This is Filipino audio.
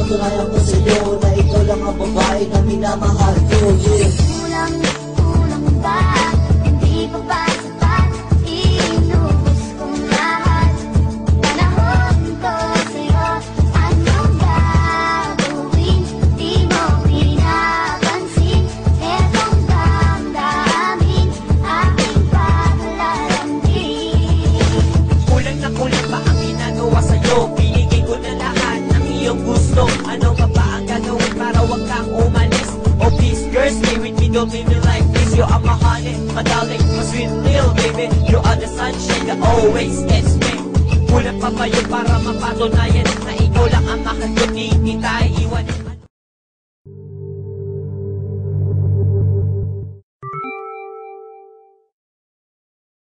Patunayan ko sa'yo na ikaw lang ang babae na minamahal ko, yeah. Kulang ba? Hindi pa ba sapat? Inubos kong lahat. Panahon ko sa'yo, anong gagawin? Di mo pinapansin. Etong damdamin, aking paglalambing. Kulang na kulang ba ang ginagawa sa'yo? Binigay ko na lahat ng iyong gusto. Ano pa ba ang gagawin para wag kang umalis? Oh please girl, stay with me, don't leave me like this. You are my honey, my darling, my sweet little baby. You are the sunshine that always gets me. Kulang pa ba yun para mapatunayan na ikaw lang ang mahal ko, di kita iiwan?